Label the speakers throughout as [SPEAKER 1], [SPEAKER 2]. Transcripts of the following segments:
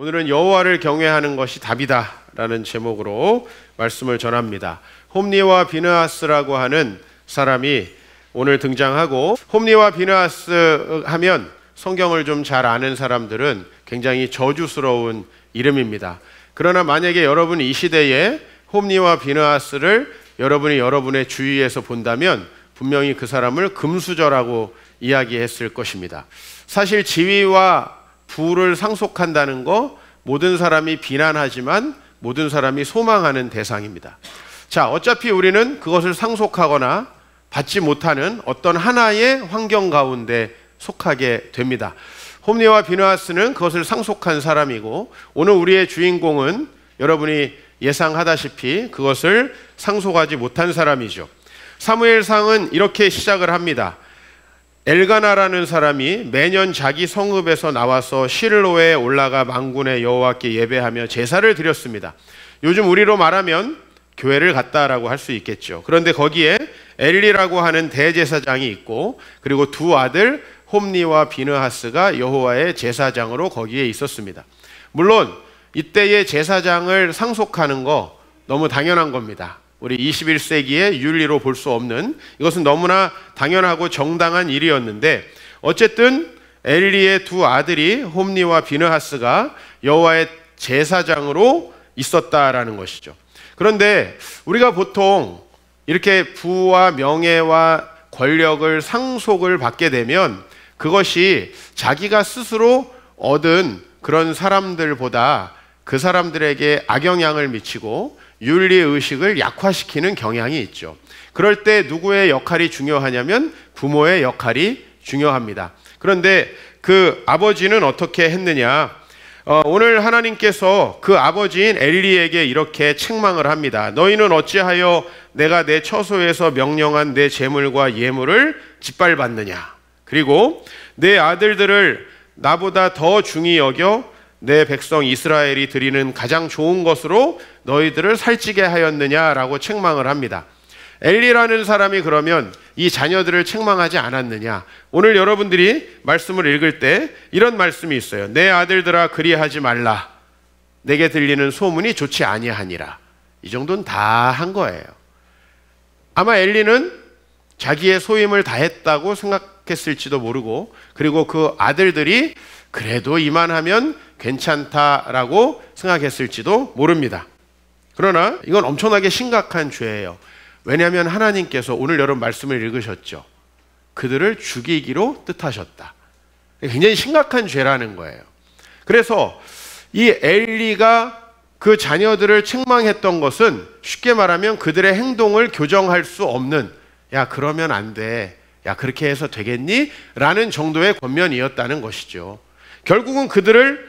[SPEAKER 1] 오늘은 여호와를 경외하는 것이 답이다 라는 제목으로 말씀을 전합니다. 홈리와 비느하스라고 하는 사람이 오늘 등장하고, 홈리와 비느하스 하면 성경을 좀 잘 아는 사람들은 굉장히 저주스러운 이름입니다. 그러나 만약에 여러분이 이 시대에 홈리와 비느하스를 여러분이 여러분의 주위에서 본다면 분명히 그 사람을 금수저라고 이야기했을 것입니다. 사실 지위와 부를 상속한다는 거 모든 사람이 비난하지만 모든 사람이 소망하는 대상입니다. 자, 어차피 우리는 그것을 상속하거나 받지 못하는 어떤 하나의 환경 가운데 속하게 됩니다. 홈리와 비느하스는 그것을 상속한 사람이고, 오늘 우리의 주인공은 여러분이 예상하다시피 그것을 상속하지 못한 사람이죠. 사무엘상은 이렇게 시작을 합니다. 엘가나라는 사람이 매년 자기 성읍에서 나와서 실로에 올라가 만군의 여호와께 예배하며 제사를 드렸습니다. 요즘 우리로 말하면 교회를 갔다라고 할 수 있겠죠. 그런데 거기에 엘리라고 하는 대제사장이 있고, 그리고 두 아들 홈리와 비느하스가 여호와의 제사장으로 거기에 있었습니다. 물론 이때의 제사장을 상속하는 거 너무 당연한 겁니다. 우리 21세기의 윤리로 볼 수 없는, 이것은 너무나 당연하고 정당한 일이었는데, 어쨌든 엘리의 두 아들이 홈리와 비느하스가 여호와의 제사장으로 있었다라는 것이죠. 그런데 우리가 보통 이렇게 부와 명예와 권력을 상속을 받게 되면 그것이 자기가 스스로 얻은 그런 사람들보다 그 사람들에게 악영향을 미치고 윤리의식을 약화시키는 경향이 있죠. 그럴 때 누구의 역할이 중요하냐면 부모의 역할이 중요합니다. 그런데 그 아버지는 어떻게 했느냐? 오늘 하나님께서 그 아버지인 엘리에게 이렇게 책망을 합니다. 너희는 어찌하여 내가 내 처소에서 명령한 내 재물과 예물을 짓밟았느냐? 그리고 내 아들들을 나보다 더 중히 여겨 내 백성 이스라엘이 드리는 가장 좋은 것으로 너희들을 살찌게 하였느냐라고 책망을 합니다. 엘리라는 사람이 그러면 이 자녀들을 책망하지 않았느냐? 오늘 여러분들이 말씀을 읽을 때 이런 말씀이 있어요. 내 아들들아 그리하지 말라. 내게 들리는 소문이 좋지 아니하니라. 이 정도는 다 한 거예요. 아마 엘리는 자기의 소임을 다했다고 생각했을지도 모르고, 그리고 그 아들들이 그래도 이만하면 괜찮다라고 생각했을지도 모릅니다. 그러나 이건 엄청나게 심각한 죄예요. 왜냐하면 하나님께서 오늘 여러분 말씀을 읽으셨죠. 그들을 죽이기로 뜻하셨다. 굉장히 심각한 죄라는 거예요. 그래서 이 엘리가 그 자녀들을 책망했던 것은 쉽게 말하면 그들의 행동을 교정할 수 없는, 야 그러면 안 돼, 야 그렇게 해서 되겠니? 라는 정도의 권면이었다는 것이죠. 결국은 그들을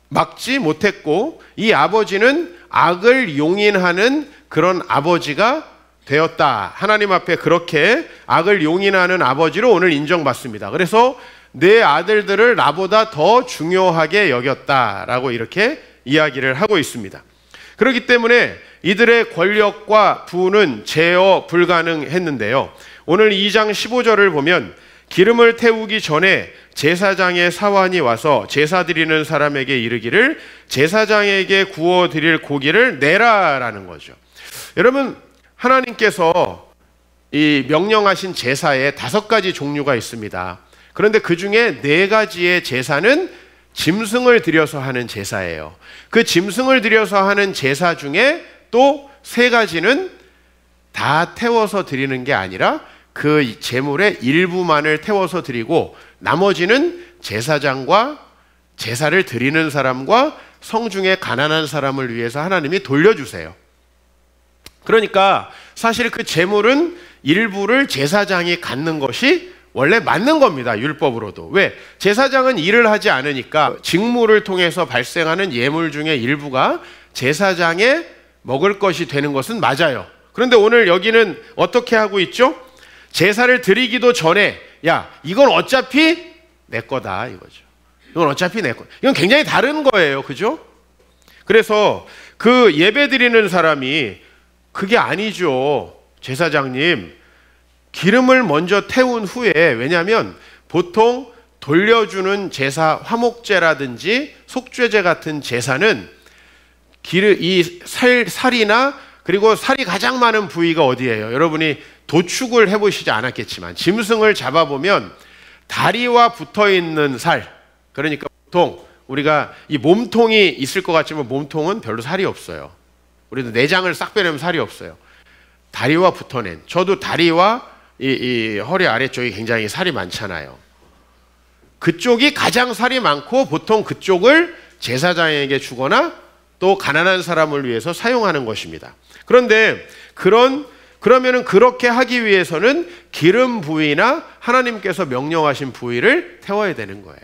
[SPEAKER 1] 막지 못했고, 이 아버지는 악을 용인하는 그런 아버지가 되었다. 하나님 앞에 그렇게 악을 용인하는 아버지로 오늘 인정받습니다. 그래서 내 아들들을 나보다 더 중요하게 여겼다라고 이렇게 이야기를 하고 있습니다. 그렇기 때문에 이들의 권력과 부는 제어 불가능했는데요. 오늘 2장 15절을 보면 기름을 태우기 전에 제사장의 사환이 와서 제사 드리는 사람에게 이르기를 제사장에게 구워 드릴 고기를 내라라는 거죠. 여러분, 하나님께서 이 명령하신 제사에 5가지 종류가 있습니다. 그런데 그 중에 4가지의 제사는 짐승을 들여서 하는 제사예요. 그 짐승을 들여서 하는 제사 중에 또 3가지는 다 태워서 드리는 게 아니라 그 제물의 일부만을 태워서 드리고, 나머지는 제사장과 제사를 드리는 사람과 성중에 가난한 사람을 위해서 하나님이 돌려주세요. 그러니까 사실 그 제물은 일부를 제사장이 갖는 것이 원래 맞는 겁니다. 율법으로도. 왜? 제사장은 일을 하지 않으니까 직무를 통해서 발생하는 예물 중에 일부가 제사장의 먹을 것이 되는 것은 맞아요. 그런데 오늘 여기는 어떻게 하고 있죠? 제사를 드리기도 전에 야 이건 어차피 내 거다 이거죠. 이건 어차피 내 거. 이건 굉장히 다른 거예요. 그죠? 그래서 그 예배 드리는 사람이 그게 아니죠. 제사장님, 기름을 먼저 태운 후에, 왜냐하면 보통 돌려주는 제사, 화목제라든지 속죄제 같은 제사는 이 살이나 그리고 살이 가장 많은 부위가 어디예요? 여러분이 도축을 해보시지 않았겠지만 짐승을 잡아보면 다리와 붙어있는 살, 그러니까 보통 우리가 이 몸통이 있을 것 같지만 몸통은 별로 살이 없어요. 우리도 내장을 싹 빼려면 살이 없어요. 다리와 붙어낸, 저도 다리와 이 허리 아래쪽이 굉장히 살이 많잖아요. 그쪽이 가장 살이 많고 보통 그쪽을 제사장에게 주거나 또 가난한 사람을 위해서 사용하는 것입니다. 그런데 그러면은 그렇게 하기 위해서는 기름 부위나 하나님께서 명령하신 부위를 태워야 되는 거예요.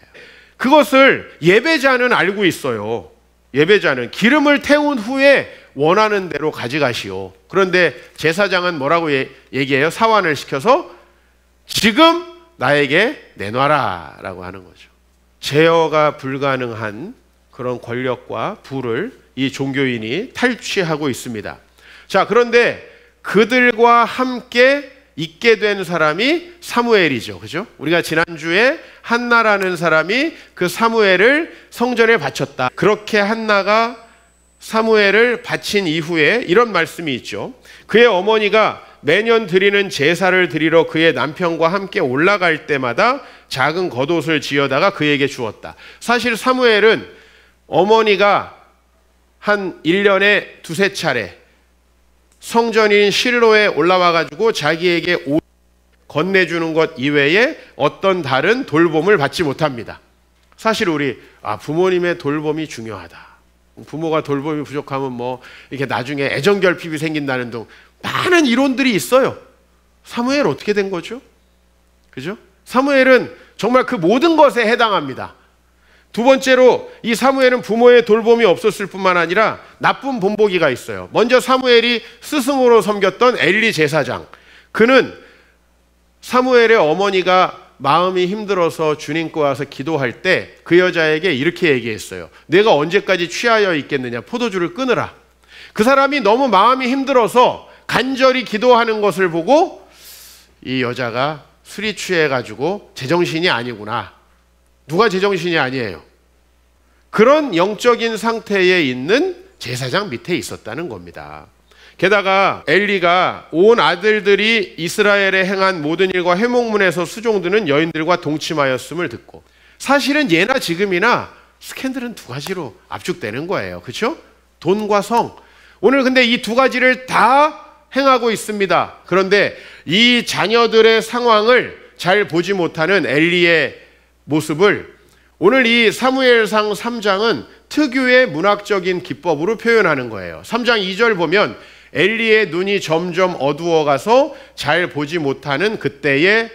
[SPEAKER 1] 그것을 예배자는 알고 있어요. 예배자는 기름을 태운 후에 원하는 대로 가져가시오. 그런데 제사장은 뭐라고 얘기해요? 사환을 시켜서 지금 나에게 내놔라 라고 하는 거죠. 제어가 불가능한 그런 권력과 부를 이 종교인이 탈취하고 있습니다. 자, 그런데 그들과 함께 있게 된 사람이 사무엘이죠. 그죠? 우리가 지난주에 한나라는 사람이 그 사무엘을 성전에 바쳤다. 그렇게 한나가 사무엘을 바친 이후에 이런 말씀이 있죠. 그의 어머니가 매년 드리는 제사를 드리러 그의 남편과 함께 올라갈 때마다 작은 겉옷을 지어다가 그에게 주었다. 사실 사무엘은 어머니가 한 1년에 두세 차례 성전인 실로에 올라와 가지고 자기에게 옷 건네주는 것 이외에 어떤 다른 돌봄을 받지 못합니다. 사실 우리 부모님의 돌봄이 중요하다. 부모가 돌봄이 부족하면 뭐 이렇게 나중에 애정결핍이 생긴다는 등 많은 이론들이 있어요. 사무엘 어떻게 된 거죠? 그죠? 사무엘은 정말 그 모든 것에 해당합니다. 두 번째로 이 사무엘은 부모의 돌봄이 없었을 뿐만 아니라 나쁜 본보기가 있어요. 먼저 사무엘이 스승으로 섬겼던 엘리 제사장, 그는 사무엘의 어머니가 마음이 힘들어서 주님께 와서 기도할 때 그 여자에게 이렇게 얘기했어요. 내가 언제까지 취하여 있겠느냐, 포도주를 끊으라. 그 사람이 너무 마음이 힘들어서 간절히 기도하는 것을 보고 이 여자가 술이 취해가지고 제정신이 아니구나. 누가 제정신이 아니에요? 그런 영적인 상태에 있는 제사장 밑에 있었다는 겁니다. 게다가 엘리가 온 아들들이 이스라엘에 행한 모든 일과 회목문에서 수종드는 여인들과 동침하였음을 듣고, 사실은 예나 지금이나 스캔들은 두 가지로 압축되는 거예요. 그렇죠? 돈과 성. 오늘 근데 이 두 가지를 다 행하고 있습니다. 그런데 이 자녀들의 상황을 잘 보지 못하는 엘리의 모습을 오늘 이 사무엘상 3장은 특유의 문학적인 기법으로 표현하는 거예요. 3장 2절 보면 엘리의 눈이 점점 어두워가서 잘 보지 못하는 그때에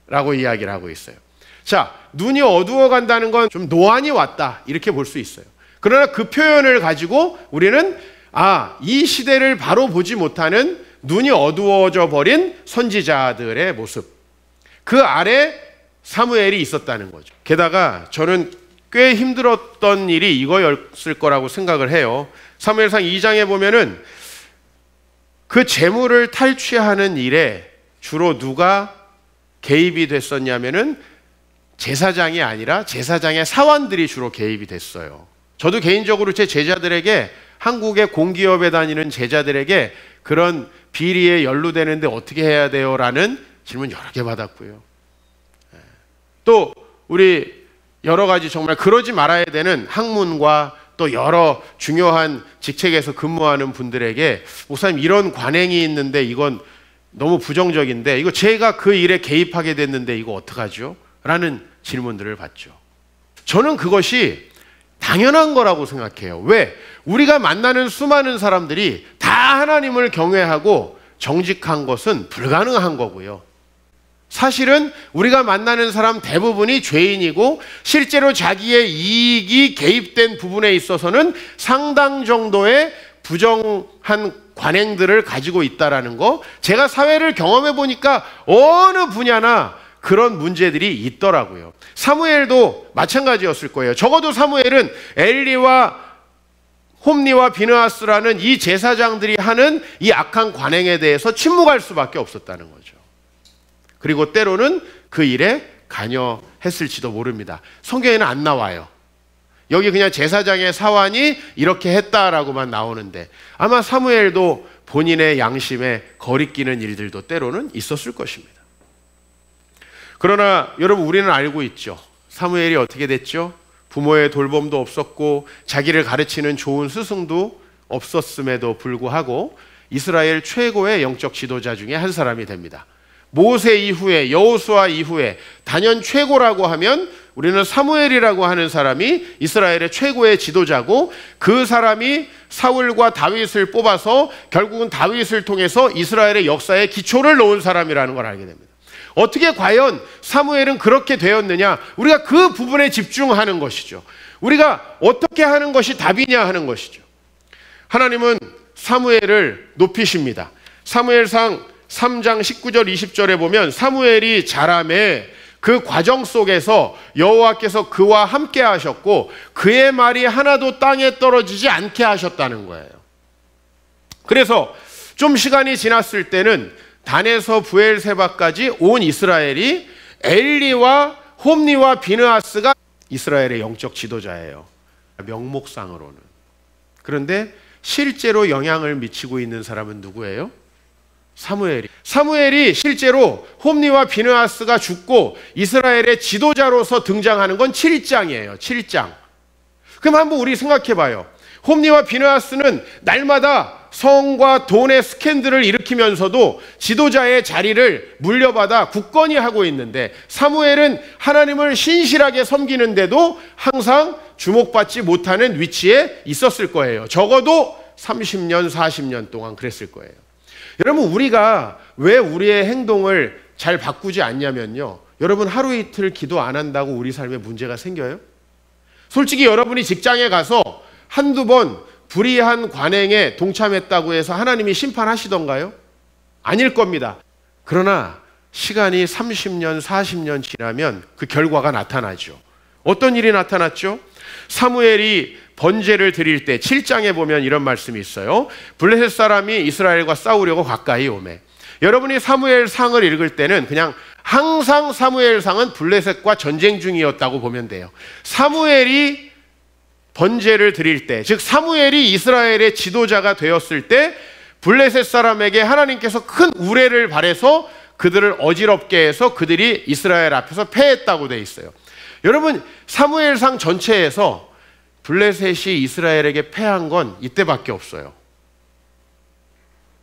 [SPEAKER 1] 라고 이야기를 하고 있어요. 자, 눈이 어두워간다는 건 좀 노안이 왔다 이렇게 볼 수 있어요. 그러나 그 표현을 가지고 우리는 이 시대를 바로 보지 못하는 눈이 어두워져 버린 선지자들의 모습, 그 아래 사무엘이 있었다는 거죠. 게다가 저는 꽤 힘들었던 일이 이거였을 거라고 생각을 해요. 사무엘상 2장에 보면은 그 재물을 탈취하는 일에 주로 누가 개입이 됐었냐면은 제사장이 아니라 제사장의 사환들이 주로 개입이 됐어요. 저도 개인적으로 제 제자들에게, 한국의 공기업에 다니는 제자들에게 그런 비리에 연루되는데 어떻게 해야 돼요? 라는 질문 여러 개 받았고요. 또 우리 여러 가지 정말 그러지 말아야 되는 학문과 또 여러 중요한 직책에서 근무하는 분들에게, 목사님 이런 관행이 있는데 이건 너무 부정적인데 이거 제가 그 일에 개입하게 됐는데 이거 어떡하죠? 라는 질문들을 받죠. 저는 그것이 당연한 거라고 생각해요. 왜? 우리가 만나는 수많은 사람들이 다 하나님을 경외하고 정직한 것은 불가능한 거고요. 사실은 우리가 만나는 사람 대부분이 죄인이고 실제로 자기의 이익이 개입된 부분에 있어서는 상당 정도의 부정한 관행들을 가지고 있다라는 거, 제가 사회를 경험해 보니까 어느 분야나 그런 문제들이 있더라고요. 사무엘도 마찬가지였을 거예요. 적어도 사무엘은 엘리와 홈니와 비느하스라는 이 제사장들이 하는 이 악한 관행에 대해서 침묵할 수밖에 없었다는 거죠. 그리고 때로는 그 일에 관여했을지도 모릅니다. 성경에는 안 나와요. 여기 그냥 제사장의 사환이 이렇게 했다라고만 나오는데 아마 사무엘도 본인의 양심에 거리끼는 일들도 때로는 있었을 것입니다. 그러나 여러분, 우리는 알고 있죠. 사무엘이 어떻게 됐죠? 부모의 돌봄도 없었고 자기를 가르치는 좋은 스승도 없었음에도 불구하고 이스라엘 최고의 영적 지도자 중에 한 사람이 됩니다. 모세 이후에, 여호수아 이후에 단연 최고라고 하면 우리는 사무엘이라고 하는 사람이 이스라엘의 최고의 지도자고, 그 사람이 사울과 다윗을 뽑아서 결국은 다윗을 통해서 이스라엘의 역사에 기초를 놓은 사람이라는 걸 알게 됩니다. 어떻게 과연 사무엘은 그렇게 되었느냐? 우리가 그 부분에 집중하는 것이죠. 우리가 어떻게 하는 것이 답이냐 하는 것이죠. 하나님은 사무엘을 높이십니다. 사무엘상 3장 19절 20절에 보면 사무엘이 자라매 그 과정 속에서 여호와께서 그와 함께 하셨고 그의 말이 하나도 땅에 떨어지지 않게 하셨다는 거예요. 그래서 좀 시간이 지났을 때는 단에서 브엘세바까지 온 이스라엘이 엘리와 홈리와 비느하스가 이스라엘의 영적 지도자예요. 명목상으로는. 그런데 실제로 영향을 미치고 있는 사람은 누구예요? 사무엘이 실제로 홈리와 비느하스가 죽고 이스라엘의 지도자로서 등장하는 건 7장이에요. 7장. 그럼 한번 우리 생각해 봐요. 홈리와 비느하스는 날마다 성과 돈의 스캔들을 일으키면서도 지도자의 자리를 물려받아 굳건히 하고 있는데, 사무엘은 하나님을 신실하게 섬기는데도 항상 주목받지 못하는 위치에 있었을 거예요. 적어도 30년, 40년 동안 그랬을 거예요. 여러분, 우리가 왜 우리의 행동을 잘 바꾸지 않냐면요, 여러분, 하루 이틀 기도 안 한다고 우리 삶에 문제가 생겨요? 솔직히 여러분이 직장에 가서 한두 번 불의한 관행에 동참했다고 해서 하나님이 심판하시던가요? 아닐 겁니다. 그러나 시간이 30년, 40년 지나면 그 결과가 나타나죠. 어떤 일이 나타났죠? 사무엘이 번제를 드릴 때 7장에 보면 이런 말씀이 있어요. 블레셋 사람이 이스라엘과 싸우려고 가까이 오매. 여러분이 사무엘상을 읽을 때는 그냥 항상 사무엘상은 블레셋과 전쟁 중이었다고 보면 돼요. 사무엘이 번제를 드릴 때, 즉 사무엘이 이스라엘의 지도자가 되었을 때 블레셋 사람에게 하나님께서 큰 우레를 발해서 그들을 어지럽게 해서 그들이 이스라엘 앞에서 패했다고 돼 있어요. 여러분, 사무엘상 전체에서 블레셋이 이스라엘에게 패한 건 이때밖에 없어요.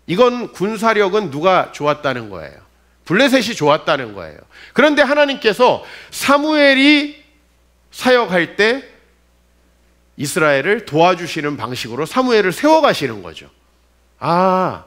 [SPEAKER 1] 이건 군사력은 누가 좋았다는 거예요? 블레셋이 좋았다는 거예요. 그런데 하나님께서 사무엘이 사역할 때 이스라엘을 도와주시는 방식으로 사무엘을 세워가시는 거죠. 아,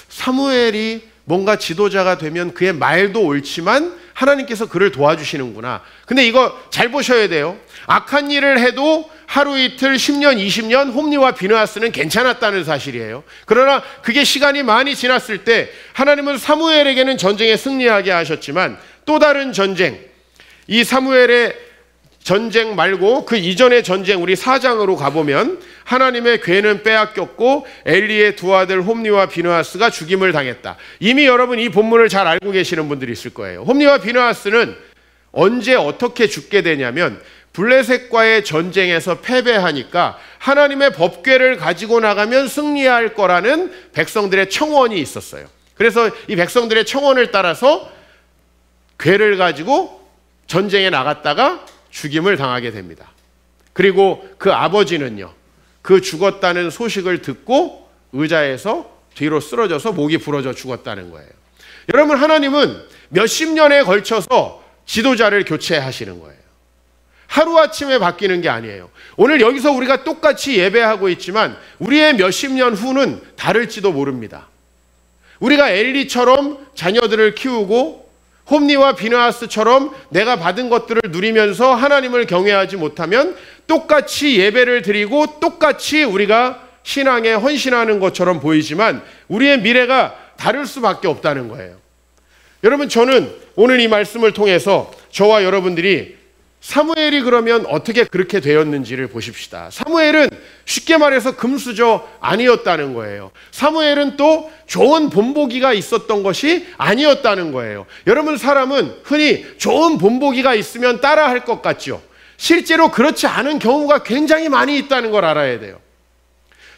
[SPEAKER 1] 사무엘이 뭔가 지도자가 되면 그의 말도 옳지만 하나님께서 그를 도와주시는구나. 근데 이거 잘 보셔야 돼요. 악한 일을 해도 하루 이틀 10년 20년 홈리와 비느하스는 괜찮았다는 사실이에요. 그러나 그게 시간이 많이 지났을 때 하나님은 사무엘에게는 전쟁에 승리하게 하셨지만 또 다른 전쟁, 이 사무엘의 전쟁 말고 그 이전의 전쟁, 우리 4장으로 가보면 하나님의 궤는 빼앗겼고 엘리의 두 아들 홈리와 비느하스가 죽임을 당했다. 이미 여러분 이 본문을 잘 알고 계시는 분들이 있을 거예요. 홈리와 비느하스는 언제 어떻게 죽게 되냐면 블레셋과의 전쟁에서 패배하니까 하나님의 법궤를 가지고 나가면 승리할 거라는 백성들의 청원이 있었어요. 그래서 이 백성들의 청원을 따라서 궤를 가지고 전쟁에 나갔다가 죽임을 당하게 됩니다. 그리고 그 아버지는요, 그 죽었다는 소식을 듣고 의자에서 뒤로 쓰러져서 목이 부러져 죽었다는 거예요. 여러분, 하나님은 몇십 년에 걸쳐서 지도자를 교체하시는 거예요. 하루아침에 바뀌는 게 아니에요. 오늘 여기서 우리가 똑같이 예배하고 있지만 우리의 몇십 년 후는 다를지도 모릅니다. 우리가 엘리처럼 자녀들을 키우고 홈리와 비느하스처럼 내가 받은 것들을 누리면서 하나님을 경외하지 못하면 똑같이 예배를 드리고 똑같이 우리가 신앙에 헌신하는 것처럼 보이지만 우리의 미래가 다를 수밖에 없다는 거예요. 여러분, 저는 오늘 이 말씀을 통해서 저와 여러분들이 사무엘이 그러면 어떻게 그렇게 되었는지를 보십시다. 사무엘은 쉽게 말해서 금수저 아니었다는 거예요. 사무엘은 또 좋은 본보기가 있었던 것이 아니었다는 거예요. 여러분, 사람은 흔히 좋은 본보기가 있으면 따라할 것 같죠. 실제로 그렇지 않은 경우가 굉장히 많이 있다는 걸 알아야 돼요.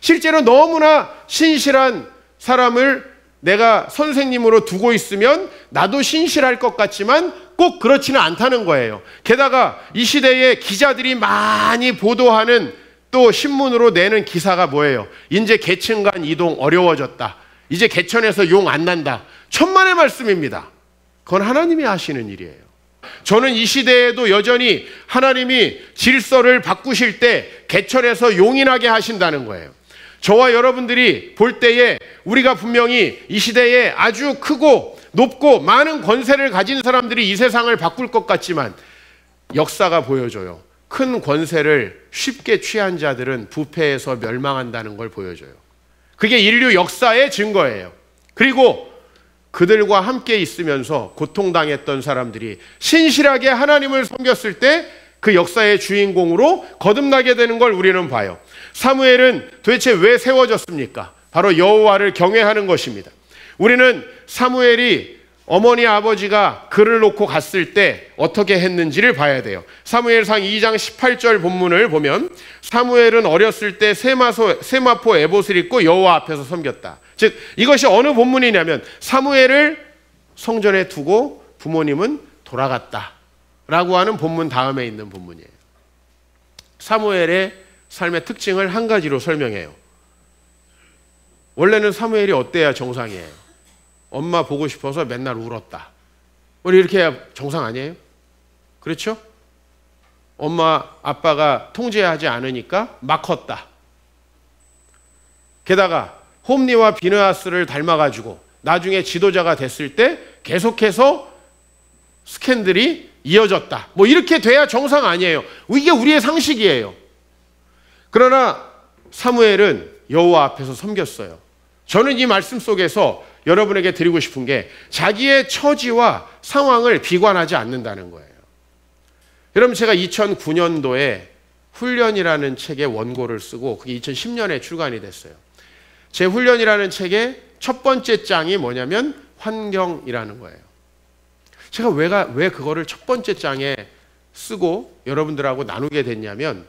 [SPEAKER 1] 실제로 너무나 신실한 사람을 내가 선생님으로 두고 있으면 나도 신실할 것 같지만 꼭 그렇지는 않다는 거예요. 게다가 이 시대에 기자들이 많이 보도하는 또 신문으로 내는 기사가 뭐예요? 이제 계층 간 이동 어려워졌다. 이제 개천에서 용 안 난다. 천만의 말씀입니다. 그건 하나님이 하시는 일이에요. 저는 이 시대에도 여전히 하나님이 질서를 바꾸실 때 개천에서 용이 나게 하신다는 거예요. 저와 여러분들이 볼 때에 우리가 분명히 이 시대에 아주 크고 높고 많은 권세를 가진 사람들이 이 세상을 바꿀 것 같지만 역사가 보여줘요. 큰 권세를 쉽게 취한 자들은 부패해서 멸망한다는 걸 보여줘요. 그게 인류 역사의 증거예요. 그리고 그들과 함께 있으면서 고통당했던 사람들이 신실하게 하나님을 섬겼을 때 그 역사의 주인공으로 거듭나게 되는 걸 우리는 봐요. 사무엘은 도대체 왜 세워졌습니까? 바로 여호와를 경외하는 것입니다. 우리는 사무엘이 어머니 아버지가 글을 놓고 갔을 때 어떻게 했는지를 봐야 돼요. 사무엘상 2장 18절 본문을 보면 사무엘은 어렸을 때 세마포 에봇을 입고 여호와 앞에서 섬겼다. 즉 이것이 어느 본문이냐면 사무엘을 성전에 두고 부모님은 돌아갔다 라고 하는 본문 다음에 있는 본문이에요. 사무엘의 삶의 특징을 한 가지로 설명해요. 원래는 사무엘이 어때야 정상이에요? 엄마 보고 싶어서 맨날 울었다. 우리 이렇게 해야 정상 아니에요? 그렇죠? 엄마 아빠가 통제하지 않으니까 막 컸다. 게다가 홈리와 비느하스를 닮아가지고 나중에 지도자가 됐을 때 계속해서 스캔들이 이어졌다. 뭐 이렇게 돼야 정상 아니에요. 이게 우리의 상식이에요. 그러나 사무엘은 여호와 앞에서 섬겼어요. 저는 이 말씀 속에서 여러분에게 드리고 싶은 게 자기의 처지와 상황을 비관하지 않는다는 거예요. 여러분 제가 2009년도에 훈련이라는 책의 원고를 쓰고 그게 2010년에 출간이 됐어요. 제 훈련이라는 책의 첫 번째 장이 뭐냐면 환경이라는 거예요. 제가 왜 그거를 첫 번째 장에 쓰고 여러분들하고 나누게 됐냐면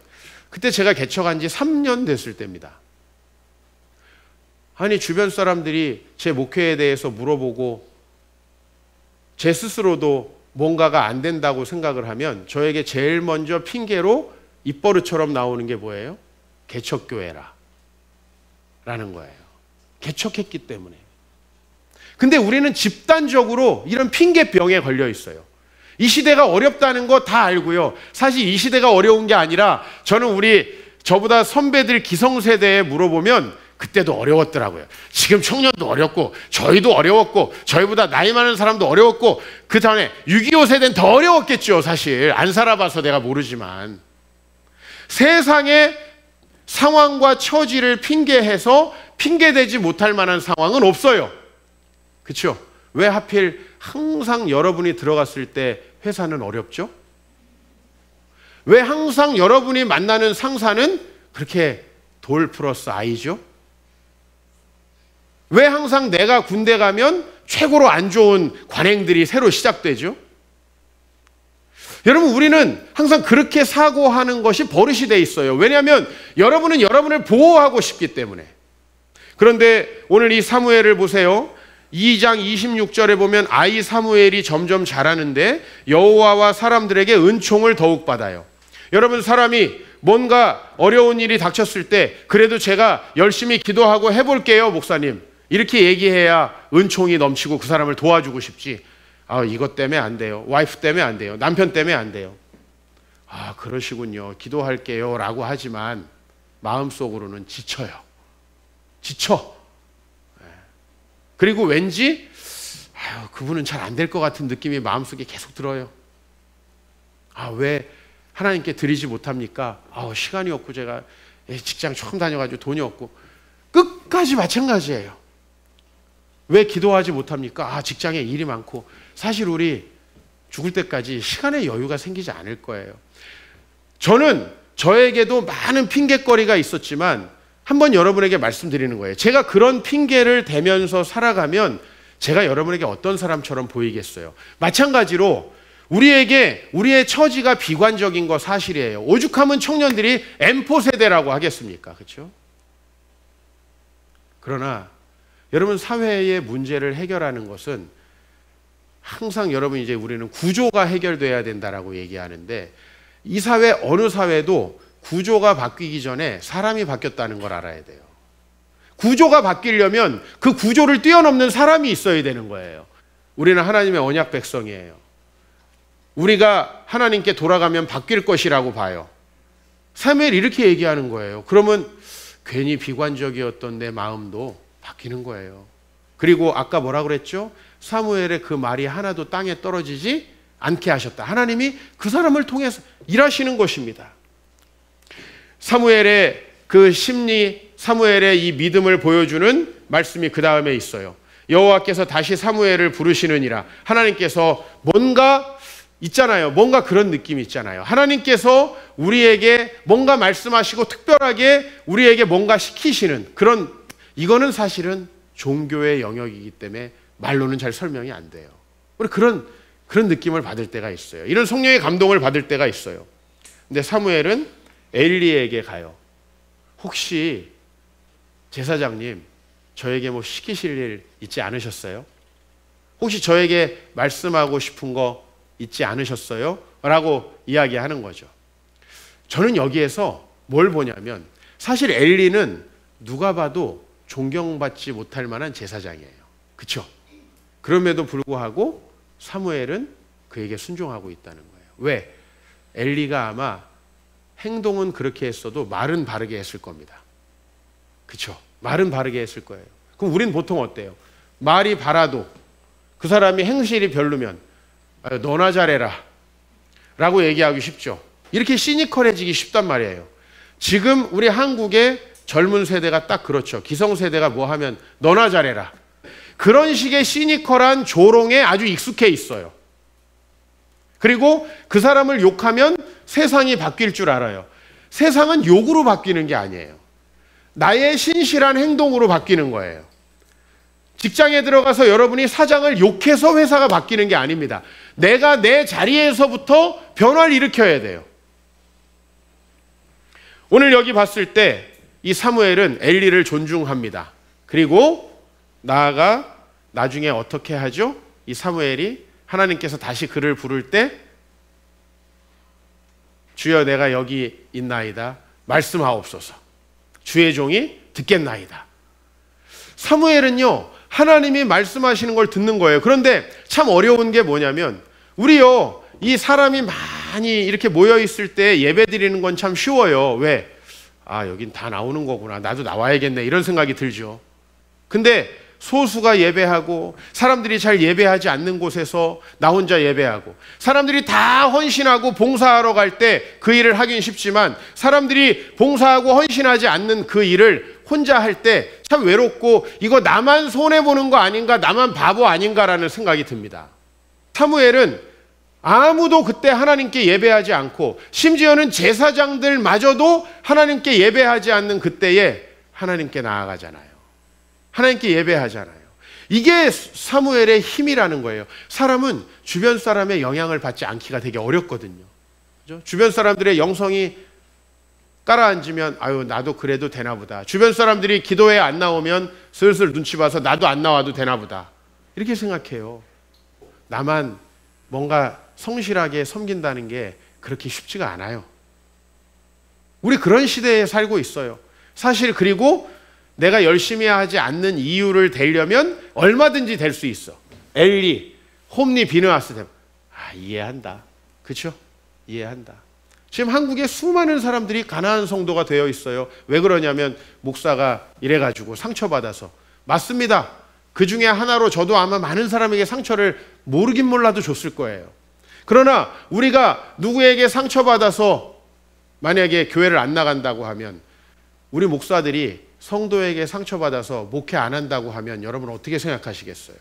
[SPEAKER 1] 그때 제가 개척한 지 3년 됐을 때입니다. 아니 주변 사람들이 제 목회에 대해서 물어보고 제 스스로도 뭔가가 안 된다고 생각을 하면 저에게 제일 먼저 핑계로 입버릇처럼 나오는 게 뭐예요? 개척교회라 라는 거예요. 개척했기 때문에. 근데 우리는 집단적으로 이런 핑계병에 걸려 있어요. 이 시대가 어렵다는 거 다 알고요. 사실 이 시대가 어려운 게 아니라 저는 저보다 선배들 기성세대에 물어보면 그때도 어려웠더라고요. 지금 청년도 어렵고 저희도 어려웠고 저희보다 나이 많은 사람도 어려웠고 그 다음에 6.25 세대는 더 어려웠겠죠. 사실 안 살아봐서 내가 모르지만 세상의 상황과 처지를 핑계해서 핑계대지 못할 만한 상황은 없어요. 그렇죠? 왜 하필 항상 여러분이 들어갔을 때 회사는 어렵죠? 왜 항상 여러분이 만나는 상사는 그렇게 돌 플러스 아이죠? 왜 항상 내가 군대 가면 최고로 안 좋은 관행들이 새로 시작되죠? 여러분 우리는 항상 그렇게 사고하는 것이 버릇이 돼 있어요. 왜냐하면 여러분은 여러분을 보호하고 싶기 때문에. 그런데 오늘 이 사무엘을 보세요. 2장 26절에 보면 아이 사무엘이 점점 자라는데 여호와와 사람들에게 은총을 더욱 받아요. 여러분 사람이 뭔가 어려운 일이 닥쳤을 때 그래도 제가 열심히 기도하고 해볼게요 목사님 이렇게 얘기해야 은총이 넘치고 그 사람을 도와주고 싶지. 이것 때문에 안 돼요. 와이프 때문에 안 돼요. 남편 때문에 안 돼요. 그러시군요. 기도할게요 라고 하지만 마음속으로는 지쳐요. 지쳐. 그리고 왠지 그분은 잘 안 될 것 같은 느낌이 마음속에 계속 들어요. 왜 하나님께 드리지 못합니까? 시간이 없고 제가 직장 처음 다녀가지고 돈이 없고. 끝까지 마찬가지예요. 왜 기도하지 못합니까? 직장에 일이 많고. 사실 우리 죽을 때까지 시간의 여유가 생기지 않을 거예요. 저는 저에게도 많은 핑계거리가 있었지만 한번 여러분에게 말씀드리는 거예요. 제가 그런 핑계를 대면서 살아가면 제가 여러분에게 어떤 사람처럼 보이겠어요? 마찬가지로 우리의 처지가 비관적인 거 사실이에요. 오죽하면 청년들이 M4 세대라고 하겠습니까? 그렇죠? 그러나 여러분, 사회의 문제를 해결하는 것은 항상 여러분, 이제 우리는 구조가 해결돼야 된다라고 얘기하는데, 이 사회 어느 사회도 구조가 바뀌기 전에 사람이 바뀌었다는 걸 알아야 돼요. 구조가 바뀌려면 그 구조를 뛰어넘는 사람이 있어야 되는 거예요. 우리는 하나님의 언약 백성이에요. 우리가 하나님께 돌아가면 바뀔 것이라고 봐요. 사무엘 이렇게 얘기하는 거예요. 그러면 괜히 비관적이었던 내 마음도 바뀌는 거예요. 그리고 아까 뭐라 그랬죠? 사무엘의 그 말이 하나도 땅에 떨어지지 않게 하셨다. 하나님이 그 사람을 통해서 일하시는 것입니다. 사무엘의 그 심리, 사무엘의 이 믿음을 보여주는 말씀이 그 다음에 있어요. 여호와께서 다시 사무엘을 부르시느니라. 하나님께서 뭔가 있잖아요. 뭔가 그런 느낌이 있잖아요. 하나님께서 우리에게 뭔가 말씀하시고 특별하게 우리에게 뭔가 시키시는 그런, 이거는 사실은 종교의 영역이기 때문에 말로는 잘 설명이 안 돼요. 우리 그런 느낌을 받을 때가 있어요. 이런 성령의 감동을 받을 때가 있어요. 근데 사무엘은 엘리에게 가요. 혹시 제사장님, 저에게 뭐 시키실 일 있지 않으셨어요? 혹시 저에게 말씀하고 싶은 거 있지 않으셨어요? 라고 이야기하는 거죠. 저는 여기에서 뭘 보냐면, 사실 엘리는 누가 봐도 존경받지 못할 만한 제사장이에요. 그렇죠? 그럼에도 불구하고 사무엘은 그에게 순종하고 있다는 거예요. 왜? 엘리가 아마 행동은 그렇게 했어도 말은 바르게 했을 겁니다. 그렇죠? 말은 바르게 했을 거예요. 그럼 우린 보통 어때요? 말이 바라도 그 사람이 행실이 별로면 너나 잘해라 라고 얘기하기 쉽죠. 이렇게 시니컬해지기 쉽단 말이에요. 지금 우리 한국의 젊은 세대가 딱 그렇죠. 기성세대가 뭐 하면 너나 잘해라. 그런 식의 시니컬한 조롱에 아주 익숙해 있어요. 그리고 그 사람을 욕하면 세상이 바뀔 줄 알아요. 세상은 욕으로 바뀌는 게 아니에요. 나의 신실한 행동으로 바뀌는 거예요. 직장에 들어가서 여러분이 사장을 욕해서 회사가 바뀌는 게 아닙니다. 내가 내 자리에서부터 변화를 일으켜야 돼요. 오늘 여기 봤을 때 이 사무엘은 엘리를 존중합니다. 그리고 나아가 나중에 어떻게 하죠? 이 사무엘이 하나님께서 다시 그를 부를 때, 주여 내가 여기 있나이다. 말씀하옵소서. 주의 종이 듣겠나이다. 사무엘은요, 하나님이 말씀하시는 걸 듣는 거예요. 그런데 참 어려운 게 뭐냐면, 우리요, 이 사람이 많이 이렇게 모여 있을 때 예배 드리는 건 참 쉬워요. 왜? 아, 여긴 다 나오는 거구나. 나도 나와야겠네. 이런 생각이 들죠. 근데 소수가 예배하고 사람들이 잘 예배하지 않는 곳에서 나 혼자 예배하고, 사람들이 다 헌신하고 봉사하러 갈 때 그 일을 하긴 쉽지만, 사람들이 봉사하고 헌신하지 않는 그 일을 혼자 할 때 참 외롭고, 이거 나만 손해보는 거 아닌가, 나만 바보 아닌가라는 생각이 듭니다. 사무엘은 아무도 그때 하나님께 예배하지 않고, 심지어는 제사장들마저도 하나님께 예배하지 않는 그때에 하나님께 나아가잖아요. 하나님께 예배하잖아요. 이게 사무엘의 힘이라는 거예요. 사람은 주변 사람의 영향을 받지 않기가 되게 어렵거든요. 그죠? 주변 사람들의 영성이 깔아앉으면 아유, 나도 그래도 되나 보다. 주변 사람들이 기도에 안 나오면 슬슬 눈치 봐서 나도 안 나와도 되나 보다. 이렇게 생각해요. 나만 뭔가 성실하게 섬긴다는 게 그렇게 쉽지가 않아요. 우리 그런 시대에 살고 있어요. 사실. 그리고 내가 열심히 하지 않는 이유를 대려면 얼마든지 될 수 있어. 엘리, 홈리, 비느하스, 이해한다. 그렇죠? 이해한다. 지금 한국에 수많은 사람들이 가난한 성도가 되어 있어요. 왜 그러냐면 목사가 이래가지고 상처받아서. 맞습니다. 그 중에 하나로 저도 아마 많은 사람에게 상처를 모르긴 몰라도 줬을 거예요. 그러나 우리가 누구에게 상처받아서 만약에 교회를 안 나간다고 하면, 우리 목사들이 성도에게 상처받아서 목회 안 한다고 하면 여러분 어떻게 생각하시겠어요?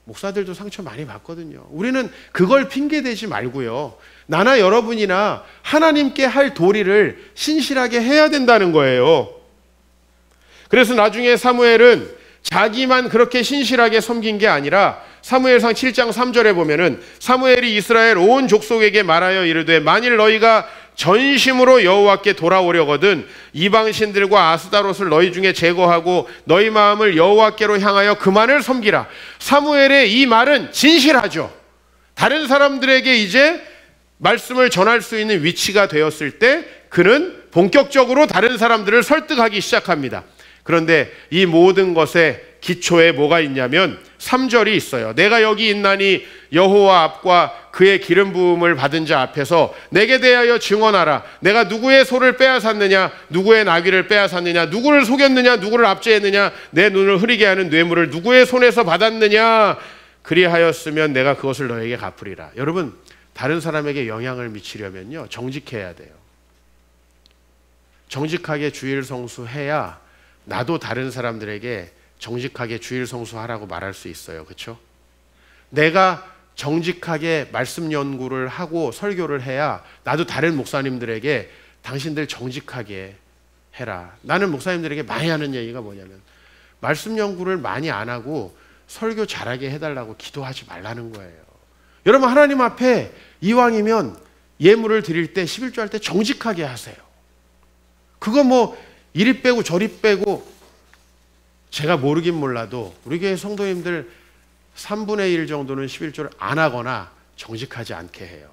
[SPEAKER 1] 목사들도 상처 많이 받거든요. 우리는 그걸 핑계대지 말고요, 나나 여러분이나 하나님께 할 도리를 신실하게 해야 된다는 거예요. 그래서 나중에 사무엘은 자기만 그렇게 신실하게 섬긴 게 아니라 사무엘상 7장 3절에 보면은 사무엘이 이스라엘 온 족속에게 말하여 이르되 만일 너희가 전심으로 여호와께 돌아오려거든 이방신들과 아스다롯을 너희 중에 제거하고 너희 마음을 여호와께로 향하여 그만을 섬기라. 사무엘의 이 말은 진실하죠. 다른 사람들에게 이제 말씀을 전할 수 있는 위치가 되었을 때 그는 본격적으로 다른 사람들을 설득하기 시작합니다. 그런데 이 모든 것의 기초에 뭐가 있냐면 3절이 있어요. 내가 여기 있나니 여호와 앞과 그의 기름 부음을 받은 자 앞에서 내게 대하여 증언하라. 내가 누구의 소를 빼앗았느냐, 누구의 나귀를 빼앗았느냐, 누구를 속였느냐, 누구를 압제했느냐, 내 눈을 흐리게 하는 뇌물을 누구의 손에서 받았느냐. 그리하였으면 내가 그것을 너에게 갚으리라. 여러분, 다른 사람에게 영향을 미치려면요, 정직해야 돼요. 정직하게 주일 성수해야 나도 다른 사람들에게 정직하게 주일 성수하라고 말할 수 있어요. 그렇죠? 내가 정직하게 말씀 연구를 하고 설교를 해야 나도 다른 목사님들에게 당신들 정직하게 해라. 나는 목사님들에게 많이 하는 얘기가 뭐냐면 말씀 연구를 많이 안 하고 설교 잘하게 해달라고 기도하지 말라는 거예요. 여러분, 하나님 앞에 이왕이면 예물을 드릴 때 11조 할 때 정직하게 하세요. 그거 뭐 이리 빼고 저리 빼고, 제가 모르긴 몰라도 우리 교회 성도님들 3분의 1 정도는 11조를 안 하거나 정직하지 않게 해요.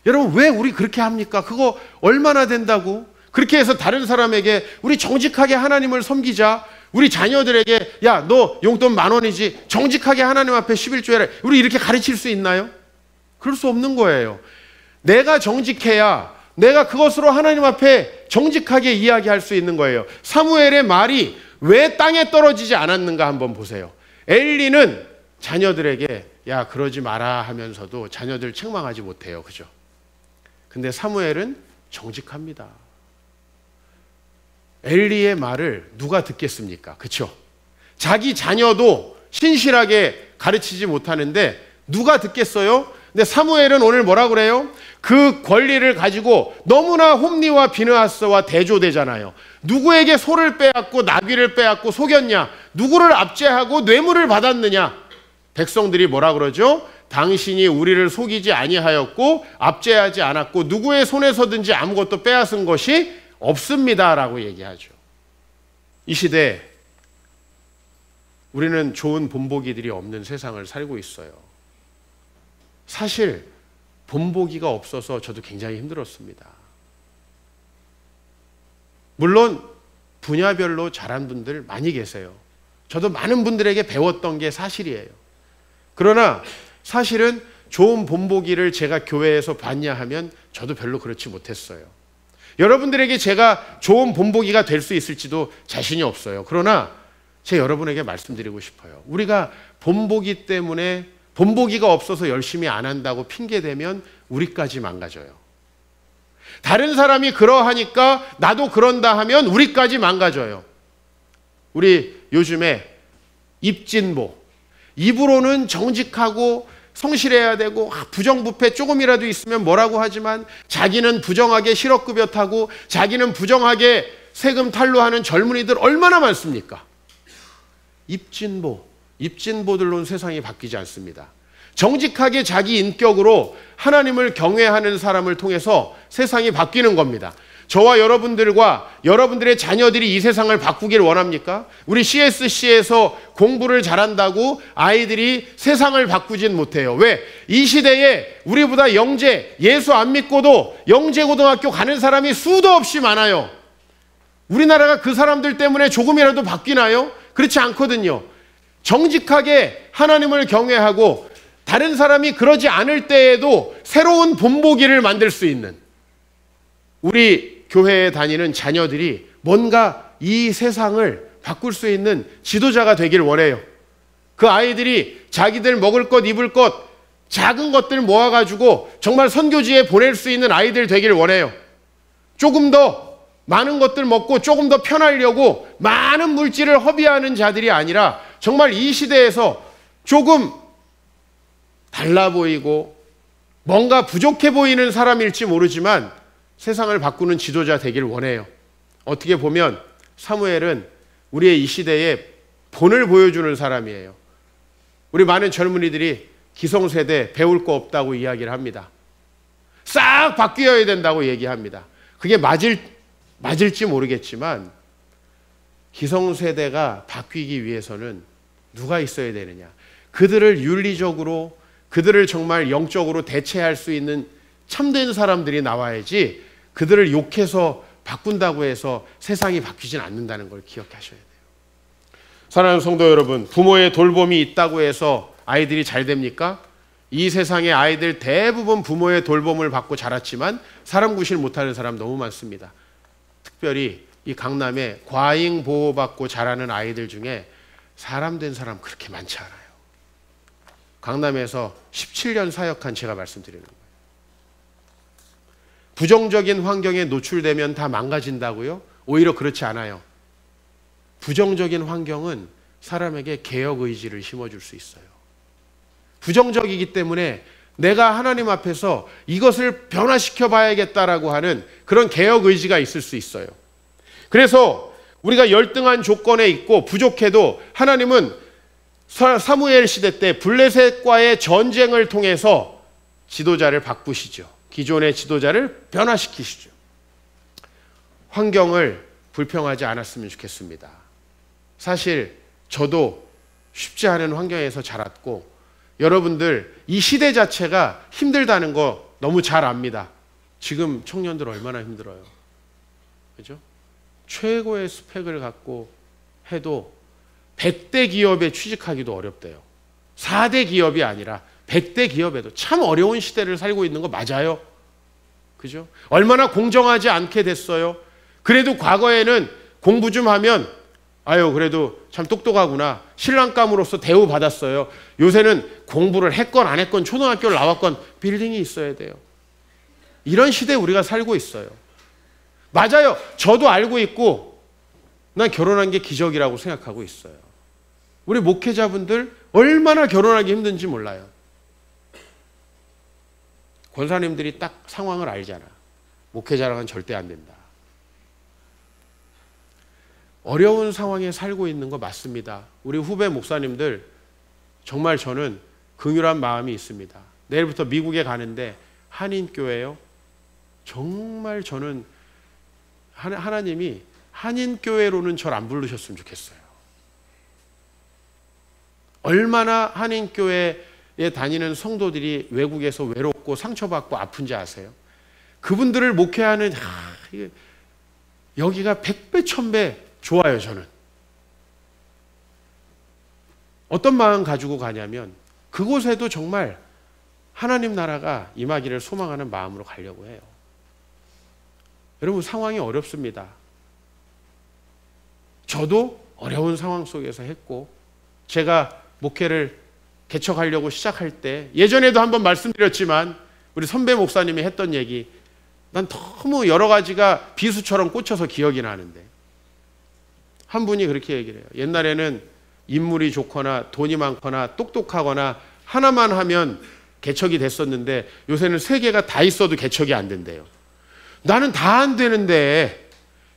[SPEAKER 1] 여러분, 왜 우리 그렇게 합니까? 그거 얼마나 된다고? 그렇게 해서 다른 사람에게 우리 정직하게 하나님을 섬기자, 우리 자녀들에게 야, 너 용돈 10,000원이지 정직하게 하나님 앞에 11조 해라, 우리 이렇게 가르칠 수 있나요? 그럴 수 없는 거예요. 내가 정직해야 내가 그것으로 하나님 앞에 정직하게 이야기할 수 있는 거예요. 사무엘의 말이 왜 땅에 떨어지지 않았는가 한번 보세요. 엘리는 자녀들에게 야, 그러지 마라 하면서도 자녀들 책망하지 못해요. 그죠? 근데 사무엘은 정직합니다. 엘리의 말을 누가 듣겠습니까? 그렇죠? 자기 자녀도 신실하게 가르치지 못하는데 누가 듣겠어요? 근데 사무엘은 오늘 뭐라 그래요? 그 권리를 가지고 너무나 홈리와 비느하스와 대조되잖아요. 누구에게 소를 빼앗고 나귀를 빼앗고 속였냐? 누구를 압제하고 뇌물을 받았느냐? 백성들이 뭐라 그러죠? 당신이 우리를 속이지 아니하였고 압제하지 않았고 누구의 손에서든지 아무것도 빼앗은 것이 없습니다라고 얘기하죠. 이 시대에 우리는 좋은 본보기들이 없는 세상을 살고 있어요. 사실 본보기가 없어서 저도 굉장히 힘들었습니다. 물론 분야별로 잘한 분들 많이 계세요. 저도 많은 분들에게 배웠던 게 사실이에요. 그러나 사실은 좋은 본보기를 제가 교회에서 봤냐 하면 저도 별로 그렇지 못했어요. 여러분들에게 제가 좋은 본보기가 될 수 있을지도 자신이 없어요. 그러나 제가 여러분에게 말씀드리고 싶어요. 우리가 본보기 때문에 본보기가 없어서 열심히 안 한다고 핑계대면 우리까지 망가져요. 다른 사람이 그러하니까 나도 그런다 하면 우리까지 망가져요. 우리 요즘에 입진보, 입으로는 정직하고 성실해야 되고 부정부패 조금이라도 있으면 뭐라고 하지만 자기는 부정하게 실업급여 타고 자기는 부정하게 세금 탈루하는 젊은이들 얼마나 많습니까? 입진보들로는 세상이 바뀌지 않습니다. 정직하게 자기 인격으로 하나님을 경외하는 사람을 통해서 세상이 바뀌는 겁니다. 저와 여러분들과 여러분들의 자녀들이 이 세상을 바꾸길 원합니까? 우리 CSC에서 공부를 잘한다고 아이들이 세상을 바꾸진 못해요. 왜? 이 시대에 우리보다 영재, 예수 안 믿고도 영재고등학교 가는 사람이 수도 없이 많아요. 우리나라가 그 사람들 때문에 조금이라도 바뀌나요? 그렇지 않거든요. 정직하게 하나님을 경외하고 다른 사람이 그러지 않을 때에도 새로운 본보기를 만들 수 있는 우리 교회에 다니는 자녀들이 뭔가 이 세상을 바꿀 수 있는 지도자가 되길 원해요. 그 아이들이 자기들 먹을 것, 입을 것, 작은 것들 모아가지고 정말 선교지에 보낼 수 있는 아이들 되길 원해요. 조금 더 많은 것들 먹고 조금 더 편하려고 많은 물질을 허비하는 자들이 아니라 정말 이 시대에서 조금 달라 보이고 뭔가 부족해 보이는 사람일지 모르지만 세상을 바꾸는 지도자 되길 원해요. 어떻게 보면 사무엘은 우리의 이 시대에 본을 보여주는 사람이에요. 우리 많은 젊은이들이 기성세대 배울 거 없다고 이야기를 합니다. 싹 바뀌어야 된다고 얘기합니다. 그게 맞을지 모르겠지만 기성세대가 바뀌기 위해서는 누가 있어야 되느냐? 그들을 윤리적으로, 그들을 정말 영적으로 대체할 수 있는 참된 사람들이 나와야지 그들을 욕해서 바꾼다고 해서 세상이 바뀌진 않는다는 걸 기억하셔야 돼요. 사랑하는 성도 여러분, 부모의 돌봄이 있다고 해서 아이들이 잘 됩니까? 이 세상의 아이들 대부분 부모의 돌봄을 받고 자랐지만 사람 구실 못하는 사람 너무 많습니다. 특별히 이 강남에 과잉 보호받고 자라는 아이들 중에 사람 된 사람 그렇게 많지 않아요. 강남에서 17년 사역한 제가 말씀드리는 거예요. 부정적인 환경에 노출되면 다 망가진다고요? 오히려 그렇지 않아요. 부정적인 환경은 사람에게 개혁 의지를 심어줄 수 있어요. 부정적이기 때문에 내가 하나님 앞에서 이것을 변화시켜 봐야겠다라고 하는 그런 개혁 의지가 있을 수 있어요. 그래서 우리가 열등한 조건에 있고 부족해도 하나님은 사무엘 시대 때 블레셋과의 전쟁을 통해서 지도자를 바꾸시죠. 기존의 지도자를 변화시키시죠. 환경을 불평하지 않았으면 좋겠습니다. 사실 저도 쉽지 않은 환경에서 자랐고 여러분들 이 시대 자체가 힘들다는 거 너무 잘 압니다. 지금 청년들 얼마나 힘들어요. 그죠? 최고의 스펙을 갖고 해도 100대 기업에 취직하기도 어렵대요. 4대 기업이 아니라 100대 기업에도 참 어려운 시대를 살고 있는 거 맞아요. 그죠? 얼마나 공정하지 않게 됐어요. 그래도 과거에는 공부 좀 하면 아유 그래도 참 똑똑하구나. 신랑감으로서 대우받았어요. 요새는 공부를 했건 안 했건 초등학교를 나왔건 빌딩이 있어야 돼요. 이런 시대에 우리가 살고 있어요. 맞아요. 저도 알고 있고 난 결혼한 게 기적이라고 생각하고 있어요. 우리 목회자분들 얼마나 결혼하기 힘든지 몰라요. 권사님들이 딱 상황을 알잖아. 목회자랑은 절대 안 된다. 어려운 상황에 살고 있는 거 맞습니다. 우리 후배 목사님들 정말 저는 긍휼한 마음이 있습니다. 내일부터 미국에 가는데 한인교회요. 정말 저는 하나님이 한인교회로는 절 안 부르셨으면 좋겠어요. 얼마나 한인교회에 다니는 성도들이 외국에서 외롭고 상처받고 아픈지 아세요? 그분들을 목회하는 여기가 100배 1000배 좋아요. 저는 어떤 마음 가지고 가냐면 그곳에도 정말 하나님 나라가 임하기를 소망하는 마음으로 가려고 해요. 여러분 상황이 어렵습니다. 저도 어려운 상황 속에서 했고 제가 목회를 개척하려고 시작할 때 예전에도 한번 말씀드렸지만 우리 선배 목사님이 했던 얘기 난 너무 여러 가지가 비수처럼 꽂혀서 기억이 나는데 한 분이 그렇게 얘기를 해요. 옛날에는 인물이 좋거나 돈이 많거나 똑똑하거나 하나만 하면 개척이 됐었는데 요새는 세 개가 다 있어도 개척이 안 된대요. 나는 다 안 되는데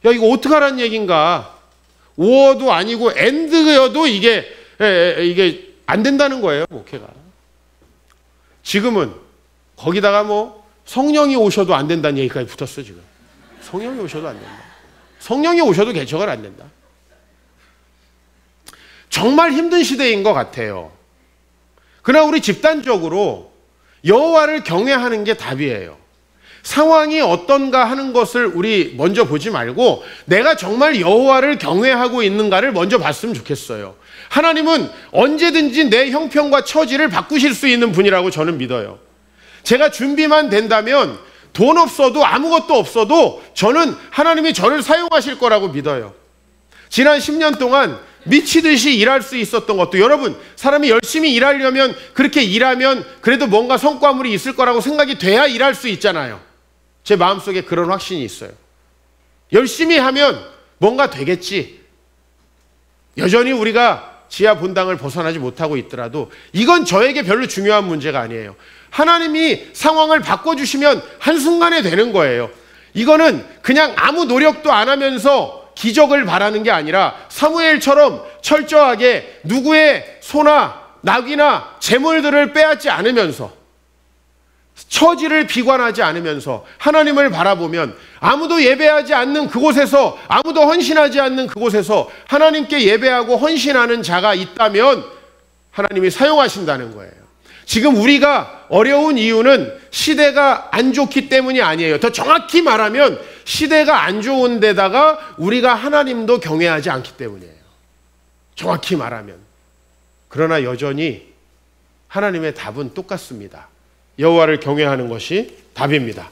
[SPEAKER 1] 야 이거 어떡하라는 얘긴가. 오어도 아니고 엔드여도 이게 안 된다는 거예요. 목회가. 지금은 거기다가 뭐 성령이 오셔도 안 된다는 얘기까지 붙었어. 지금 성령이 오셔도 안 된다. 성령이 오셔도 개척은 안 된다. 정말 힘든 시대인 것 같아요. 그러나 우리 집단적으로 여호와를 경외하는 게 답이에요. 상황이 어떤가 하는 것을 우리 먼저 보지 말고 내가 정말 여호와를 경외하고 있는가를 먼저 봤으면 좋겠어요. 하나님은 언제든지 내 형편과 처지를 바꾸실 수 있는 분이라고 저는 믿어요. 제가 준비만 된다면 돈 없어도 아무것도 없어도 저는 하나님이 저를 사용하실 거라고 믿어요. 지난 10년 동안 미치듯이 일할 수 있었던 것도 여러분 사람이 열심히 일하려면 그렇게 일하면 그래도 뭔가 성과물이 있을 거라고 생각이 돼야 일할 수 있잖아요. 제 마음속에 그런 확신이 있어요. 열심히 하면 뭔가 되겠지. 여전히 우리가 지하 본당을 벗어나지 못하고 있더라도 이건 저에게 별로 중요한 문제가 아니에요. 하나님이 상황을 바꿔주시면 한순간에 되는 거예요. 이거는 그냥 아무 노력도 안 하면서 기적을 바라는 게 아니라 사무엘처럼 철저하게 누구의 소나 낙이나 재물들을 빼앗지 않으면서 처지를 비관하지 않으면서 하나님을 바라보면 아무도 예배하지 않는 그곳에서, 아무도 헌신하지 않는 그곳에서 하나님께 예배하고 헌신하는 자가 있다면 하나님이 사용하신다는 거예요. 지금 우리가 어려운 이유는 시대가 안 좋기 때문이 아니에요. 더 정확히 말하면 시대가 안 좋은 데다가 우리가 하나님도 경외하지 않기 때문이에요. 정확히 말하면. 그러나 여전히 하나님의 답은 똑같습니다. 여호와를 경외하는 것이 답입니다.